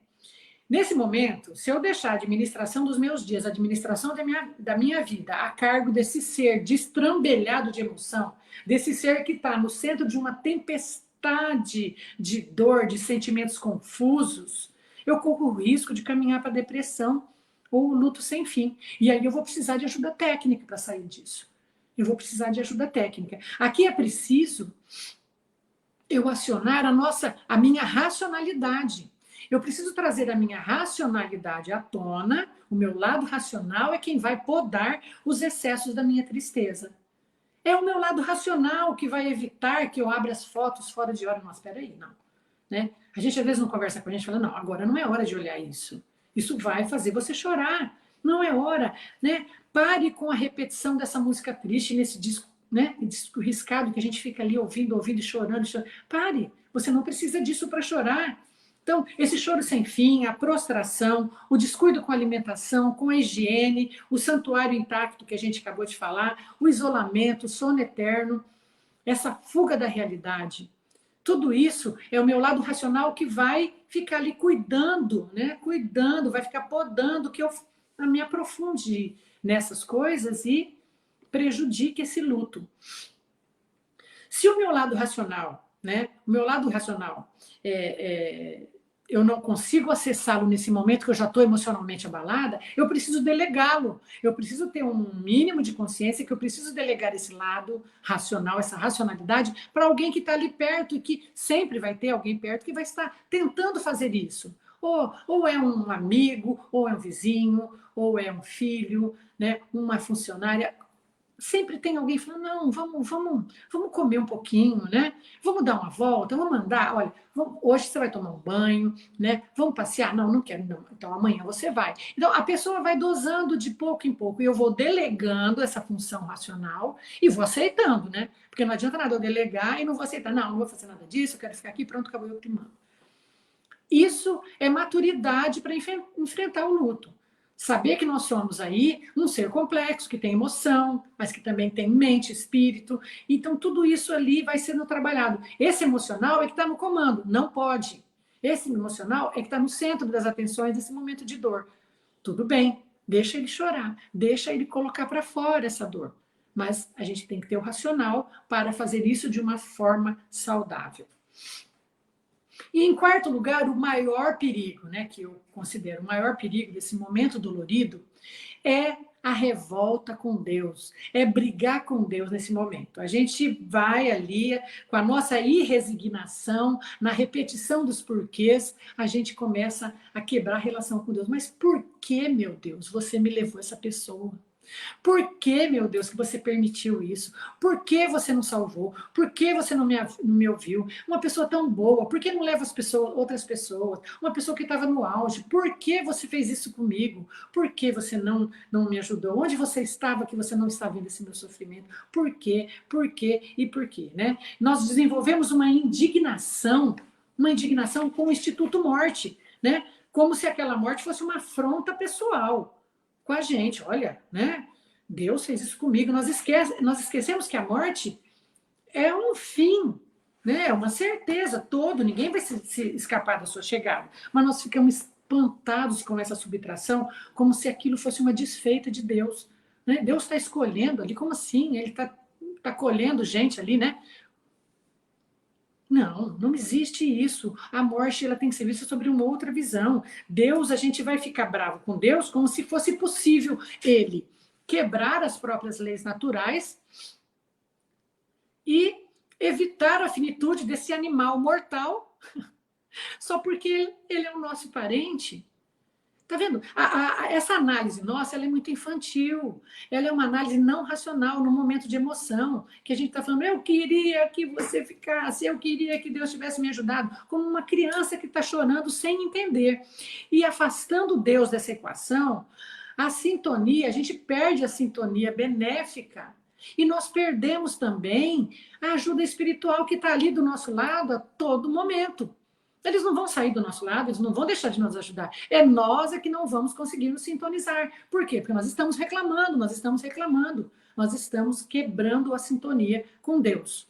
nesse momento, se eu deixar a administração dos meus dias, a administração da minha vida a cargo desse ser destrambelhado de emoção, desse ser que está no centro de uma tempestade de dor, de sentimentos confusos, eu corro o risco de caminhar para a depressão ou o luto sem fim. E aí eu vou precisar de ajuda técnica para sair disso. Eu vou precisar de ajuda técnica. Aqui é preciso eu acionar a minha racionalidade. Eu preciso trazer a minha racionalidade à tona, o meu lado racional é quem vai podar os excessos da minha tristeza. É o meu lado racional que vai evitar que eu abra as fotos fora de hora. Não, espera aí, não. Né? A gente às vezes não conversa com a gente e fala, não, agora não é hora de olhar isso. Isso vai fazer você chorar. Não é hora. Né? Pare com a repetição dessa música triste nesse disco, né? Disco riscado que a gente fica ali ouvindo e chorando, chorando. Pare. Você não precisa disso para chorar. Então, esse choro sem fim, a prostração, o descuido com a alimentação, com a higiene, o santuário intacto que a gente acabou de falar, o isolamento, o sono eterno, essa fuga da realidade. Tudo isso é o meu lado racional que vai ficar ali cuidando, né? Cuidando, vai ficar podando que eu me aprofunde nessas coisas e prejudique esse luto. Se o meu lado racional, né? O meu lado racional eu não consigo acessá-lo nesse momento que eu já estou emocionalmente abalada, eu preciso delegá-lo. Eu preciso ter um mínimo de consciência que eu preciso delegar esse lado racional, essa racionalidade, para alguém que está ali perto e que sempre vai ter alguém perto que vai estar tentando fazer isso. Ou é um amigo, ou é um vizinho, ou é um filho, né, uma funcionária. Sempre tem alguém falando, não, vamos comer um pouquinho, né? Vamos dar uma volta, vamos andar, olha, hoje você vai tomar um banho, né? Vamos passear? Não, não quero, não. Então amanhã você vai. Então a pessoa vai dosando de pouco em pouco e eu vou delegando essa função racional e vou aceitando, né? Porque não adianta nada eu delegar e não vou aceitar. Não, não vou fazer nada disso, eu quero ficar aqui, pronto, acabou eu primando. Isso é maturidade para enfrentar o luto. Saber que nós somos aí um ser complexo, que tem emoção, mas que também tem mente, espírito. Então, tudo isso ali vai sendo trabalhado. Esse emocional é que está no comando, não pode. Esse emocional é que está no centro das atenções nesse momento de dor. Tudo bem, deixa ele chorar, deixa ele colocar para fora essa dor. Mas a gente tem que ter o racional para fazer isso de uma forma saudável. E, em quarto lugar, o maior perigo, né, que eu considero o maior perigo desse momento dolorido, é a revolta com Deus, é brigar com Deus nesse momento. A gente vai ali, com a nossa irresignação, na repetição dos porquês, a gente começa a quebrar a relação com Deus. Mas por que, meu Deus, você me levou essa pessoa? Por que, meu Deus, que você permitiu isso? Por que você não salvou? Por que você não me ouviu? Uma pessoa tão boa, por que não leva outras pessoas? Uma pessoa que estava no auge, por que você fez isso comigo? Por que você não me ajudou? Onde você estava que você não está vendo esse meu sofrimento? Por quê? Por quê? E por quê? Né? Nós desenvolvemos uma indignação com o Instituto Morte, né? Como se aquela morte fosse uma afronta pessoal com a gente. Olha, né? Deus fez isso comigo. Nós esquecemos que a morte é um fim, né? É uma certeza todo, ninguém vai se escapar da sua chegada. Mas nós ficamos espantados com essa subtração, como se aquilo fosse uma desfeita de Deus. Né? Deus está escolhendo ali, como assim? Ele está colhendo gente ali, né? Não existe isso. A morte ela tem que ser vista sobre uma outra visão. Deus, a gente vai ficar bravo com Deus como se fosse possível ele quebrar as próprias leis naturais e evitar a finitude desse animal mortal só porque ele é o nosso parente. Tá vendo? Essa análise nossa ela é muito infantil. Ela é uma análise não racional, no momento de emoção. Que a gente está falando, eu queria que você ficasse, eu queria que Deus tivesse me ajudado. Como uma criança que está chorando sem entender. E afastando Deus dessa equação, a sintonia, a gente perde a sintonia benéfica. E nós perdemos também a ajuda espiritual que está ali do nosso lado a todo momento. Eles não vão sair do nosso lado, eles não vão deixar de nos ajudar. É nós que não vamos conseguir nos sintonizar. Por quê? Porque nós estamos reclamando, nós estamos quebrando a sintonia com Deus.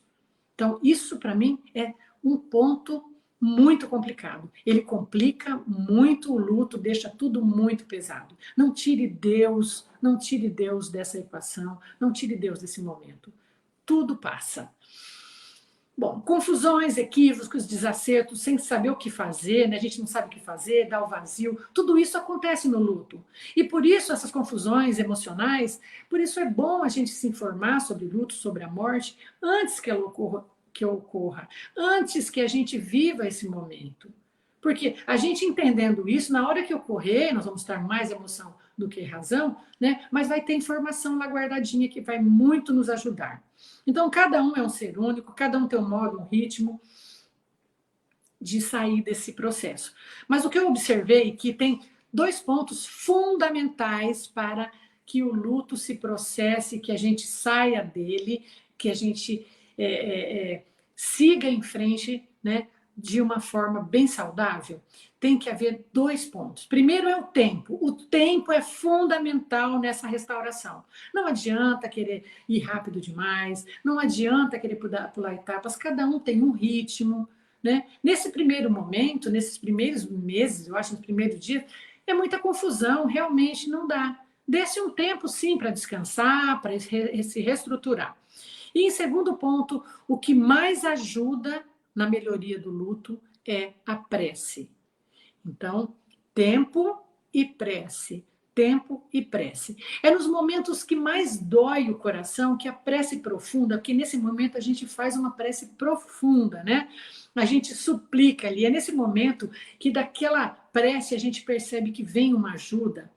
Então, isso para mim é um ponto muito complicado. Ele complica muito o luto, deixa tudo muito pesado. Não tire Deus dessa equação, não tire Deus desse momento. Tudo passa. Bom, confusões, equívocos, desacertos, sem saber o que fazer, né? A gente não sabe o que fazer, dá o vazio, tudo isso acontece no luto. E por isso essas confusões emocionais, por isso é bom a gente se informar sobre luto, sobre a morte, antes que ela ocorra, antes que a gente viva esse momento. Porque a gente entendendo isso, na hora que ocorrer, nós vamos estar mais emoção do que razão, né? Mas vai ter informação lá guardadinha que vai muito nos ajudar. Então, cada um é um ser único, cada um tem um modo, um ritmo de sair desse processo. Mas o que eu observei é que tem dois pontos fundamentais para que o luto se processe, que a gente saia dele, que a gente siga em frente, né, de uma forma bem saudável. Tem que haver dois pontos. Primeiro é o tempo. O tempo é fundamental nessa restauração. Não adianta querer ir rápido demais, não adianta querer pular etapas, cada um tem um ritmo, né? Nesse primeiro momento, nesses primeiros meses, eu acho, nos primeiros dias, é muita confusão, realmente não dá. Desse um tempo, sim, para descansar, para se reestruturar. E em segundo ponto, o que mais ajuda na melhoria do luto é a prece. Então, tempo e prece. Tempo e prece. É nos momentos que mais dói o coração que a prece profunda, porque nesse momento a gente faz uma prece profunda, né? A gente suplica ali. É nesse momento que daquela prece a gente percebe que vem uma ajuda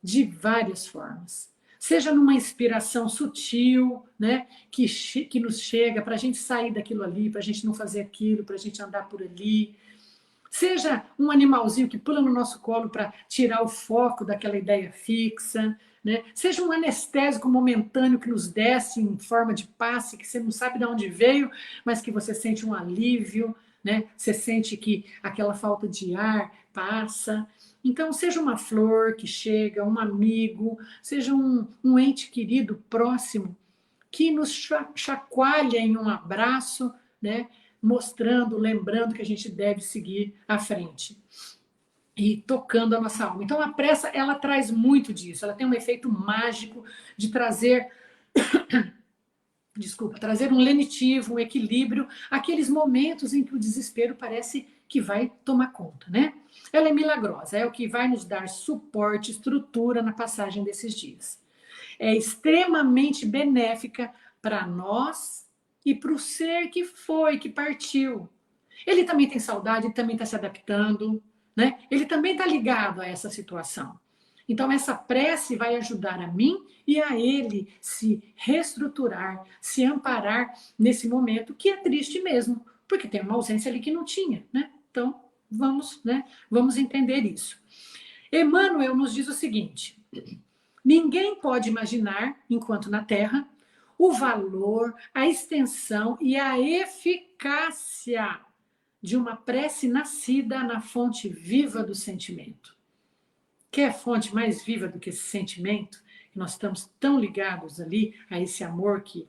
de várias formas. Seja numa inspiração sutil, né, que nos chega para a gente sair daquilo ali, para a gente não fazer aquilo, para a gente andar por ali. Seja um animalzinho que pula no nosso colo para tirar o foco daquela ideia fixa, né? Seja um anestésico momentâneo que nos desce em forma de passe, que você não sabe de onde veio, mas que você sente um alívio, né? Você sente que aquela falta de ar passa. Então, seja uma flor que chega, um amigo, seja um ente querido próximo que nos chacoalha em um abraço, né? Mostrando, lembrando que a gente deve seguir à frente e tocando a nossa alma. Então, a pressa, ela traz muito disso, ela tem um efeito mágico de trazer, trazer um lenitivo, um equilíbrio, aqueles momentos em que o desespero parece que vai tomar conta, né? Ela é milagrosa, é o que vai nos dar suporte, estrutura na passagem desses dias. É extremamente benéfica para nós e para o ser que foi, que partiu. Ele também tem saudade, ele também está se adaptando, né? Ele também está ligado a essa situação. Então, essa prece vai ajudar a mim e a ele se reestruturar, se amparar nesse momento que é triste mesmo, porque tem uma ausência ali que não tinha, né? Então, vamos entender isso. Emmanuel nos diz o seguinte: ninguém pode imaginar, enquanto na Terra, o valor, a extensão e a eficácia de uma prece nascida na fonte viva do sentimento. Quer fonte mais viva do que esse sentimento? Que nós estamos tão ligados ali a esse amor que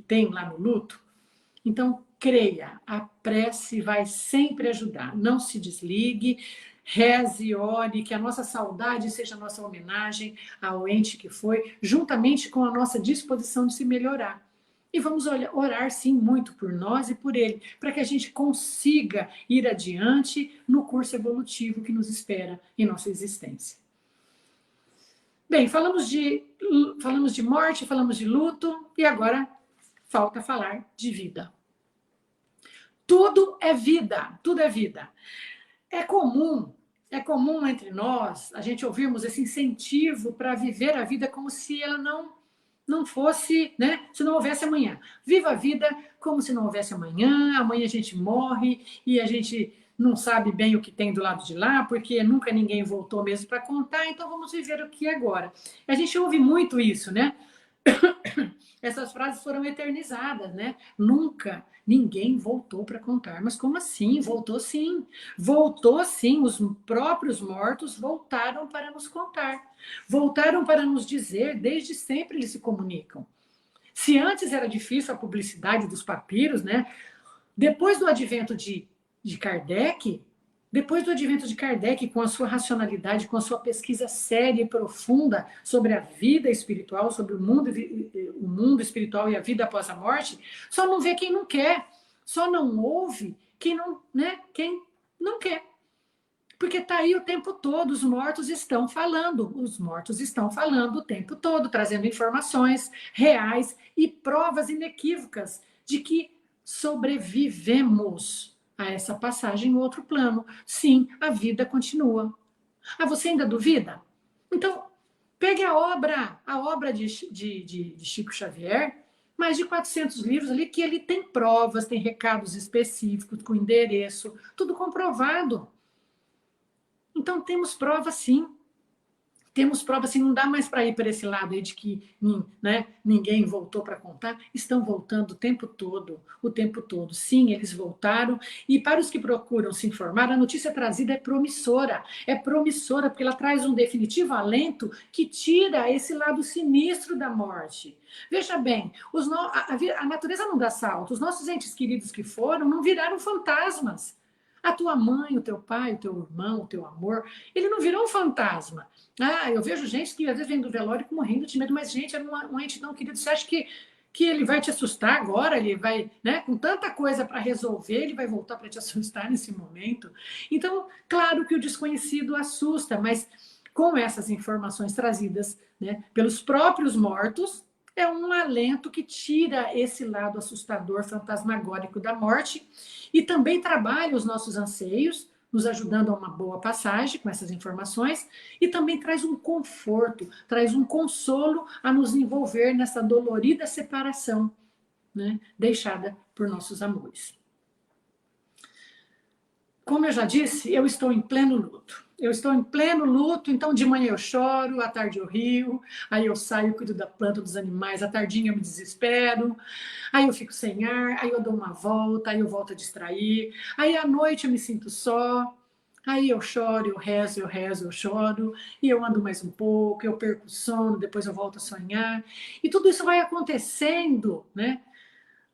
tem lá no luto? Então, creia, a prece vai sempre ajudar. Não se desligue, reze e ore, que a nossa saudade seja a nossa homenagem ao ente que foi, juntamente com a nossa disposição de se melhorar. E vamos orar, sim, muito por nós e por ele, para que a gente consiga ir adiante no curso evolutivo que nos espera em nossa existência. Bem, falamos de morte, falamos de luto, e agora falta falar de vida. Tudo é vida, tudo é vida. É comum entre nós a gente ouvirmos esse incentivo para viver a vida como se ela não fosse, né? Se não houvesse amanhã. Viva a vida como se não houvesse amanhã, amanhã a gente morre e a gente não sabe bem o que tem do lado de lá, porque nunca ninguém voltou mesmo para contar, então vamos viver o que é agora. A gente ouve muito isso, né? Essas frases foram eternizadas, né? Nunca ninguém voltou para contar. Mas como assim? Voltou sim. Voltou sim. Os próprios mortos voltaram para nos contar. Voltaram para nos dizer, desde sempre eles se comunicam. Se antes era difícil a publicidade dos papiros, né? Depois do advento de Kardec, com a sua racionalidade, com a sua pesquisa séria e profunda sobre a vida espiritual, sobre o mundo espiritual e a vida após a morte, só não vê quem não quer, só não ouve quem não quer. Porque está aí o tempo todo, os mortos estão falando o tempo todo, trazendo informações reais e provas inequívocas de que sobrevivemos. a essa passagem em outro plano. Sim, a vida continua. Ah, você ainda duvida? Então, pegue a obra de Chico Xavier, mais de 400 livros ali, que ele tem provas, tem recados específicos, com endereço, tudo comprovado. Então, temos provas, sim. Temos provas, assim, não dá mais para ir para esse lado aí de que, né, ninguém voltou para contar. Estão voltando o tempo todo, o tempo todo. Sim, eles voltaram. E para os que procuram se informar, a notícia trazida é promissora, porque ela traz um definitivo alento que tira esse lado sinistro da morte. Veja bem, a natureza não dá salto. Os nossos entes queridos que foram não viraram fantasmas. A tua mãe, o teu pai, o teu irmão, o teu amor, ele não virou um fantasma. Ah, eu vejo gente que às vezes vem do velório morrendo de medo, mas, gente, é um ente tão querido. Você acha que ele vai te assustar agora? Ele vai, né, com tanta coisa para resolver, ele vai voltar para te assustar nesse momento? Então, claro que o desconhecido assusta, mas com essas informações trazidas, né, pelos próprios mortos, é um alento que tira esse lado assustador, fantasmagórico da morte e também trabalha os nossos anseios, nos ajudando a uma boa passagem com essas informações, e também traz um conforto, traz um consolo a nos envolver nessa dolorida separação, né, deixada por nossos amores. Como eu já disse, eu estou em pleno luto. Eu estou em pleno luto, então de manhã eu choro, à tarde eu rio, aí eu saio, cuido da planta, dos animais, à tardinha eu me desespero, aí eu fico sem ar, aí eu dou uma volta, aí eu volto a distrair, aí à noite eu me sinto só, aí eu choro, eu rezo, eu choro, e eu ando mais um pouco, eu perco o sono, depois eu volto a sonhar, e tudo isso vai acontecendo, né?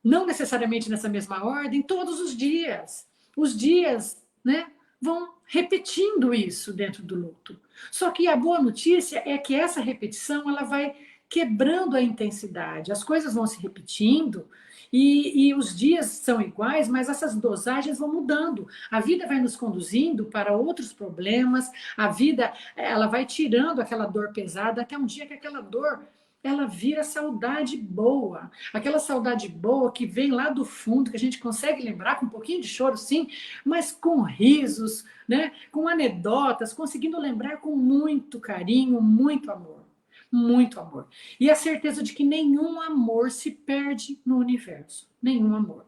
Não necessariamente nessa mesma ordem, todos os dias. Os dias, né, vão repetindo isso dentro do luto. Só que a boa notícia é que essa repetição ela vai quebrando a intensidade. As coisas vão se repetindo e os dias são iguais, mas essas dosagens vão mudando. A vida vai nos conduzindo para outros problemas. A vida ela vai tirando aquela dor pesada até um dia que aquela dor ela vira saudade boa. Aquela saudade boa que vem lá do fundo, que a gente consegue lembrar com um pouquinho de choro, sim, mas com risos, né? Com anedotas, conseguindo lembrar com muito carinho, muito amor. Muito amor. E a certeza de que nenhum amor se perde no universo. Nenhum amor.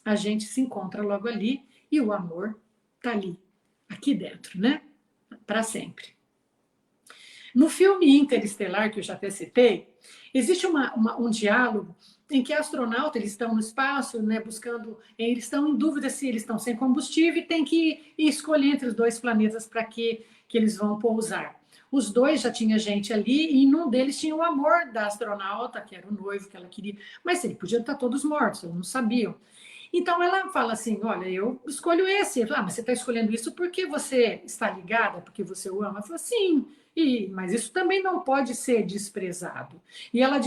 A gente se encontra logo ali e o amor está ali, aqui dentro, né? Para sempre. No filme Interestelar, que eu já até citei, existe um diálogo em que astronautas eles estão no espaço, né, buscando, eles estão em dúvida se eles estão sem combustível e tem que escolher entre os dois planetas para que eles vão pousar. Os dois já tinha gente ali e num deles tinha o amor da astronauta, que era o noivo que ela queria, mas ele podia estar todos mortos, eles não sabiam. Então ela fala assim: olha, eu escolho esse. Falo, mas você está escolhendo isso porque você está ligada, porque você o ama? Ela fala, sim, mas isso também não pode ser desprezado. E ela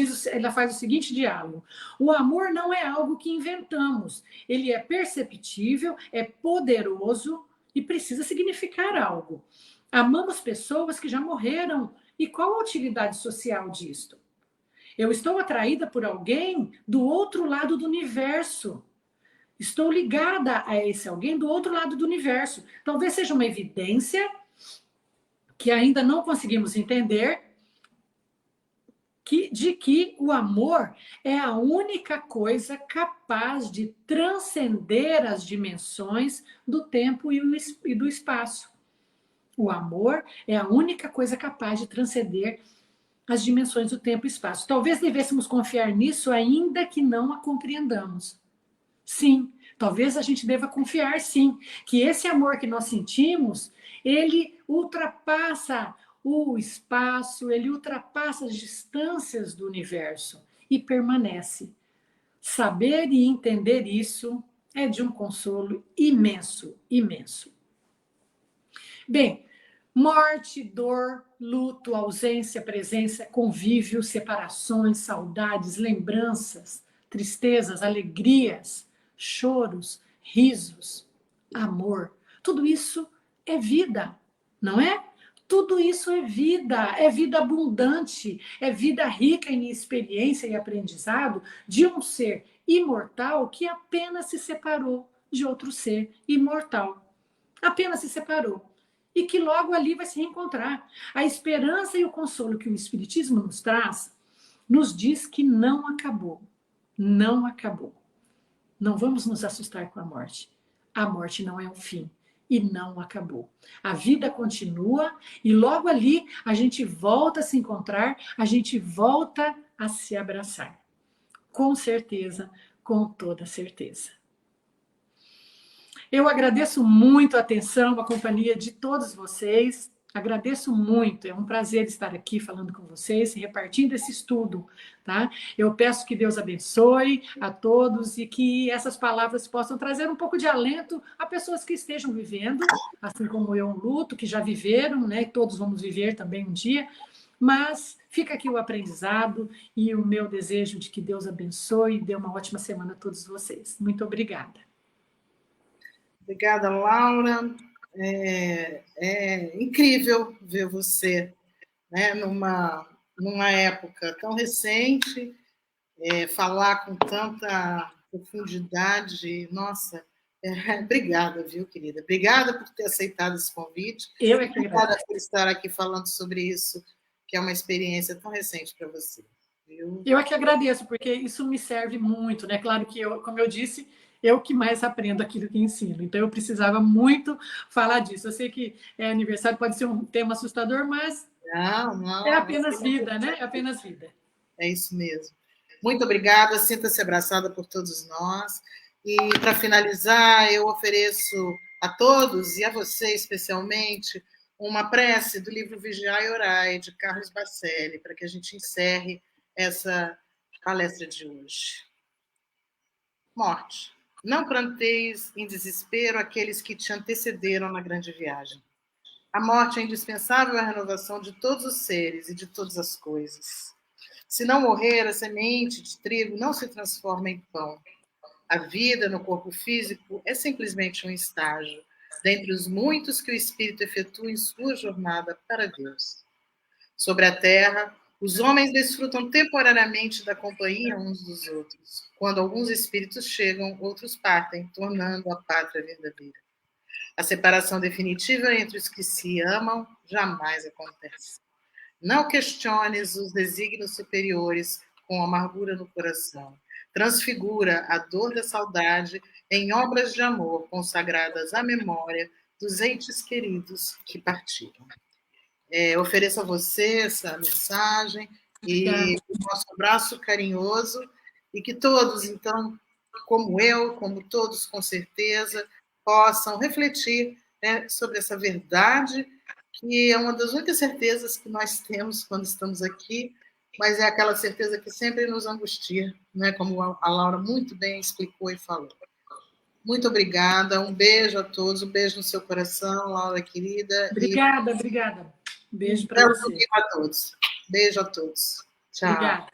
faz o seguinte diálogo: o amor não é algo que inventamos, ele é perceptível, é poderoso e precisa significar algo. Amamos pessoas que já morreram. E qual a utilidade social disto? Eu estou atraída por alguém do outro lado do universo. Estou ligada a esse alguém do outro lado do universo. Talvez seja uma evidência que ainda não conseguimos entender de que o amor é a única coisa capaz de transcender as dimensões do tempo e do espaço. O amor é a única coisa capaz de transcender as dimensões do tempo e espaço. Talvez devêssemos confiar nisso ainda que não a compreendamos. Sim, talvez a gente deva confiar, sim, que esse amor que nós sentimos, ele ultrapassa o espaço, ele ultrapassa as distâncias do universo e permanece. Saber e entender isso é de um consolo imenso, imenso. Bem, morte, dor, luto, ausência, presença, convívio, separações, saudades, lembranças, tristezas, alegrias, choros, risos, amor. Tudo isso é vida, não é? Tudo isso é vida abundante, é vida rica em experiência e aprendizado de um ser imortal que apenas se separou de outro ser imortal. Apenas se separou. E que logo ali vai se reencontrar. A esperança e o consolo que o Espiritismo nos traz nos diz que não acabou. Não acabou. Não vamos nos assustar com a morte. A morte não é um fim e não acabou. A vida continua e logo ali a gente volta a se encontrar, a gente volta a se abraçar. Com certeza, com toda certeza. Eu agradeço muito a atenção, a companhia de todos vocês. Agradeço muito, é um prazer estar aqui falando com vocês, repartindo esse estudo, tá? Eu peço que Deus abençoe a todos e que essas palavras possam trazer um pouco de alento a pessoas que estejam vivendo, assim como eu, um luto, que já viveram, né? Todos vamos viver também um dia, mas fica aqui o aprendizado e o meu desejo de que Deus abençoe e dê uma ótima semana a todos vocês. Muito obrigada. Obrigada, Laura. É incrível ver você, né, numa época tão recente, falar com tanta profundidade. Nossa, obrigada, viu, querida? Obrigada por ter aceitado esse convite. Eu é que obrigada agradeço. por estar aqui falando sobre isso, que é uma experiência tão recente para você. Viu? Eu é que agradeço, porque isso me serve muito, né? Claro que eu, como eu disse, eu que mais aprendo aquilo que ensino. Então, eu precisava muito falar disso. Eu sei que aniversário pode ser um tema assustador, mas Não, é apenas vida, né? É apenas vida. É isso mesmo. Muito obrigada, sinta-se abraçada por todos nós. E, para finalizar, eu ofereço a todos, e a você especialmente, uma prece do livro Vigiai e Orai, de Carlos Bacelli, para que a gente encerre essa palestra de hoje. Morte. Não pranteis em desespero aqueles que te antecederam na grande viagem. A morte é indispensável à renovação de todos os seres e de todas as coisas. Se não morrer, a semente de trigo não se transforma em pão. A vida no corpo físico é simplesmente um estágio, dentre os muitos que o espírito efetua em sua jornada para Deus. Sobre a terra, os homens desfrutam temporariamente da companhia uns dos outros. Quando alguns espíritos chegam, outros partem, tornando a pátria verdadeira. A separação definitiva entre os que se amam jamais acontece. Não questiones os desígnios superiores com amargura no coração. Transfigura a dor da saudade em obras de amor consagradas à memória dos entes queridos que partiram. Ofereço a você essa mensagem e o nosso abraço carinhoso e que todos, então, como eu, como todos, com certeza, possam refletir, né, sobre essa verdade que é uma das únicas certezas que nós temos quando estamos aqui, mas é aquela certeza que sempre nos angustia, né? Como a Laura muito bem explicou e falou. Muito obrigada, um beijo a todos, um beijo no seu coração, Laura querida. Obrigada, obrigada. Beijo para você. A todos. Beijo a todos. Tchau. Obrigada.